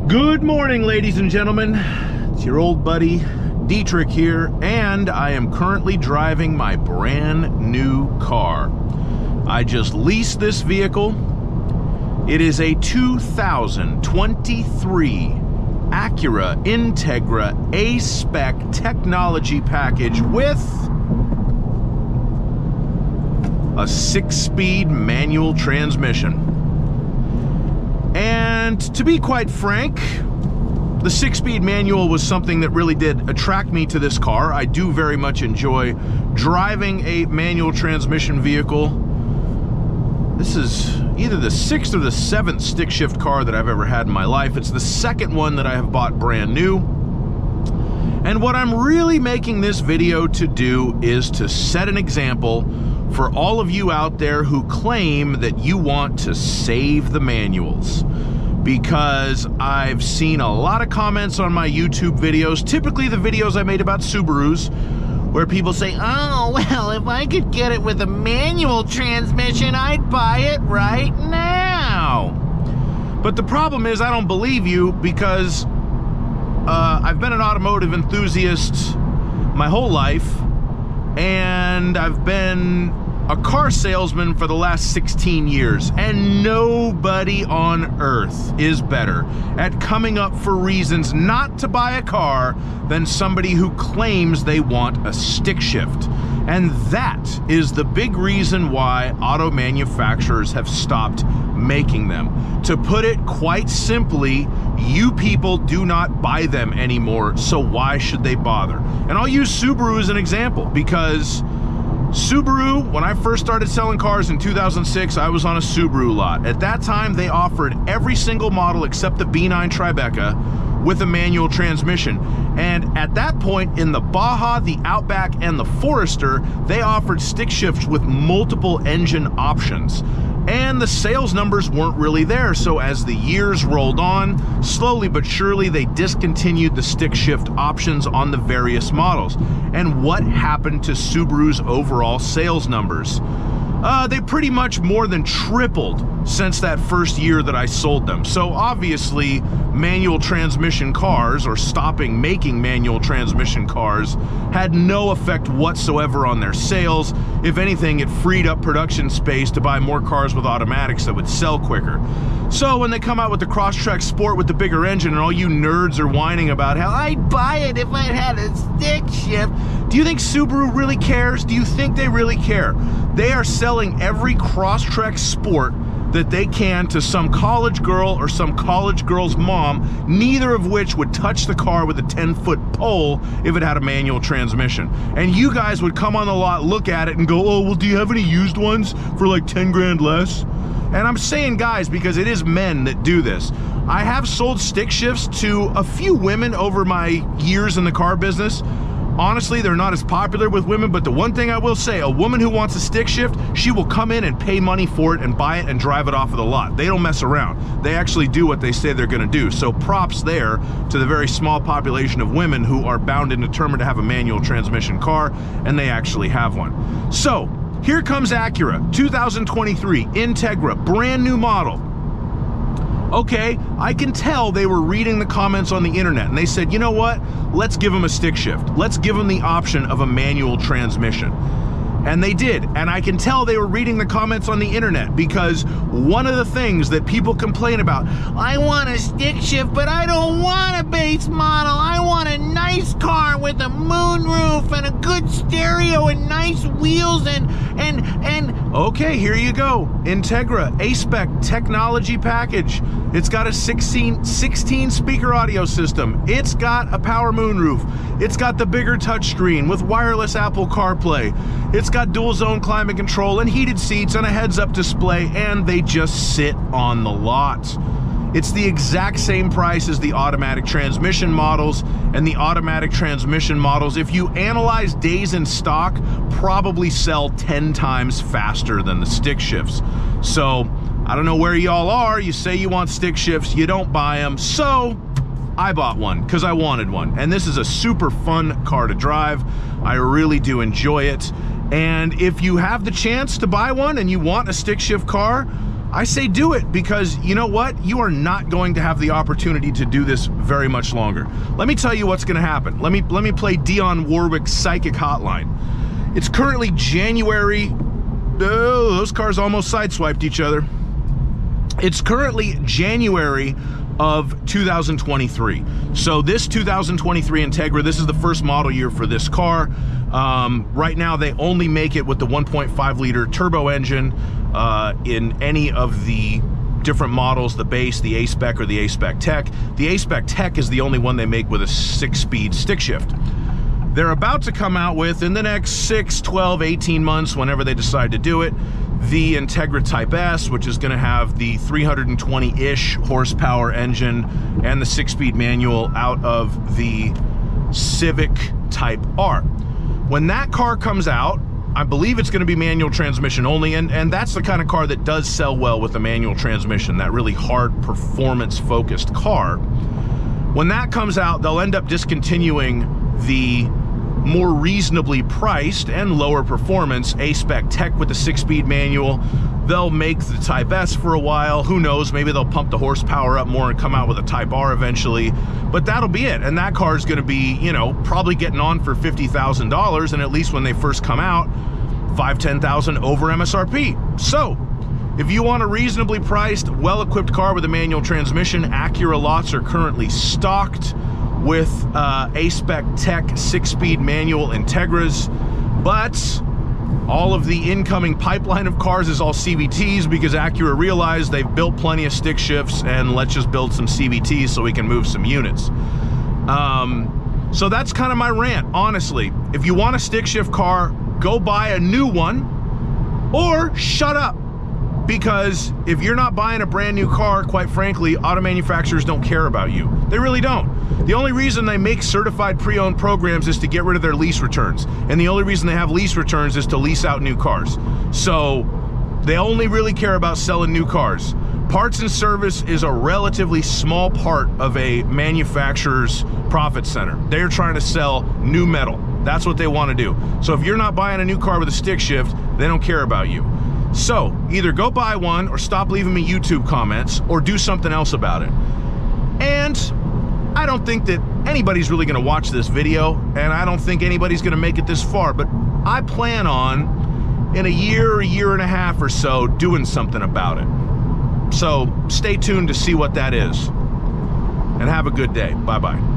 Good morning, ladies and gentlemen. It's your old buddy Dietrich here, and I am currently driving my brand new car. I just leased this vehicle. It is a 2023 Acura Integra A-Spec technology package with a 6-speed manual transmission. And to be quite frank, the 6-speed manual was something that really did attract me to this car. I do very much enjoy driving a manual transmission vehicle. This is either the 6th or the 7th stick shift car that I've ever had in my life. It's the second one that I have bought brand new. And what I'm really making this video to do is to set an example for all of you out there who claim that you want to save the manuals. Because I've seen a lot of comments on my YouTube videos, typically the videos I made about Subarus, where people say, oh, well, if I could get it with a manual transmission, I'd buy it right now. But the problem is I don't believe you, because I've been an automotive enthusiast my whole life, and I've been a car salesman for the last 16 years, and nobody on earth is better at coming up for reasons not to buy a car than somebody who claims they want a stick shift. And that is the big reason why auto manufacturers have stopped making them. To put it quite simply, you people do not buy them anymore, so why should they bother? And I'll use Subaru as an example, because Subaru, when I first started selling cars in 2006, I was on a Subaru lot. At that time, they offered every single model except the B9 Tribeca with a manual transmission. And at that point, in the Baja, the Outback, and the Forester, they offered stick shifts with multiple engine options. And the sales numbers weren't really there, so as the years rolled on, slowly but surely they discontinued the stick shift options on the various models. And what happened to Subaru's overall sales numbers? They pretty much more than tripled since that first year that I sold them. So obviously, manual transmission cars, or stopping making manual transmission cars, had no effect whatsoever on their sales. If anything, it freed up production space to buy more cars with automatics that would sell quicker. So when they come out with the Crosstrek Sport with the bigger engine, and all you nerds are whining about how I'd buy it if I had a stick shift, do you think Subaru really cares? Do you think they really care? They are selling every Crosstrek Sport that they can to some college girl or some college girl's mom, neither of which would touch the car with a 10-foot pole if it had a manual transmission. And you guys would come on the lot, look at it, and go, oh, well, do you have any used ones for like 10 grand less? And I'm saying guys because it is men that do this. I have sold stick shifts to a few women over my years in the car business. Honestly, they're not as popular with women, but the one thing I will say, a woman who wants a stick shift, she will come in and pay money for it and buy it and drive it off of the lot. They don't mess around. They actually do what they say they're gonna do. So props there to the very small population of women who are bound and determined to have a manual transmission car, and they actually have one. So, here comes Acura, 2023, Integra, brand new model. Okay, I can tell they were reading the comments on the internet and they said, you know what, let's give them a stick shift. Let's give them the option of a manual transmission. And they did, and I can tell they were reading the comments on the internet, because one of the things that people complain about, I want a stick shift, but I don't want a base model. I want a nice car with a moonroof and a good stereo and nice wheels and okay, here you go. Integra A-Spec technology package. It's got a 16 speaker audio system. It's got a power moonroof. It's got the bigger touchscreen with wireless Apple CarPlay. It's got dual zone climate control and heated seats and a heads-up display, and they just sit on the lot. It's the exact same price as the automatic transmission models, and the automatic transmission models, if you analyze days in stock, probably sell 10 times faster than the stick shifts. So I don't know where y'all are. You say you want stick shifts, you don't buy them. So I bought one because I wanted one, and this is a super fun car to drive. I really do enjoy it. And if you have the chance to buy one and you want a stick shift car, I say do it, because you know what? You are not going to have the opportunity to do this very much longer. Let me tell you what's going to happen. Let me play Dionne Warwick's Psychic Hotline. It's currently January. Oh, those cars almost sideswiped each other. It's currently January of 2023. So this 2023 Integra, this is the first model year for this car. Right now they only make it with the 1.5 liter turbo engine in any of the different models, the base, the A-Spec, or the A-Spec Tech. The A-Spec Tech is the only one they make with a 6-speed stick shift. They're about to come out with, in the next 6, 12, 18 months, whenever they decide to do it, the Integra Type S, which is going to have the 320-ish horsepower engine and the 6-speed manual out of the Civic Type R. When that car comes out, I believe it's going to be manual transmission only, and that's the kind of car that does sell well with a manual transmission, that really hard performance-focused car. When that comes out, they'll end up discontinuing the more reasonably priced and lower performance A-Spec Tech with the 6-speed manual. They'll make the Type S for a while. Who knows, maybe they'll pump the horsepower up more and come out with a Type R eventually, but that'll be it. And that car is going to be, you know, probably getting on for $50,000, and at least when they first come out, $5,000, $10,000 over MSRP. So if you want a reasonably priced, well-equipped car with a manual transmission, Acura lots are currently stocked with A-Spec Tech 6-speed manual Integras, but all of the incoming pipeline of cars is all CVTs, because Acura realized they've built plenty of stick shifts, and let's just build some CVTs so we can move some units. So that's kind of my rant, honestly. If you want a stick shift car, go buy a new one, or shut up. Because if you're not buying a brand new car, quite frankly, auto manufacturers don't care about you. They really don't. The only reason they make certified pre-owned programs is to get rid of their lease returns. And the only reason they have lease returns is to lease out new cars. So they only really care about selling new cars. Parts and service is a relatively small part of a manufacturer's profit center. They're trying to sell new metal. That's what they want to do. So if you're not buying a new car with a stick shift, they don't care about you. So either go buy one, or stop leaving me YouTube comments, or do something else about it. And I don't think that anybody's really going to watch this video, and I don't think anybody's going to make it this far, but I plan on, in a year and a half or so, doing something about it. So stay tuned to see what that is. And have a good day. Bye-bye.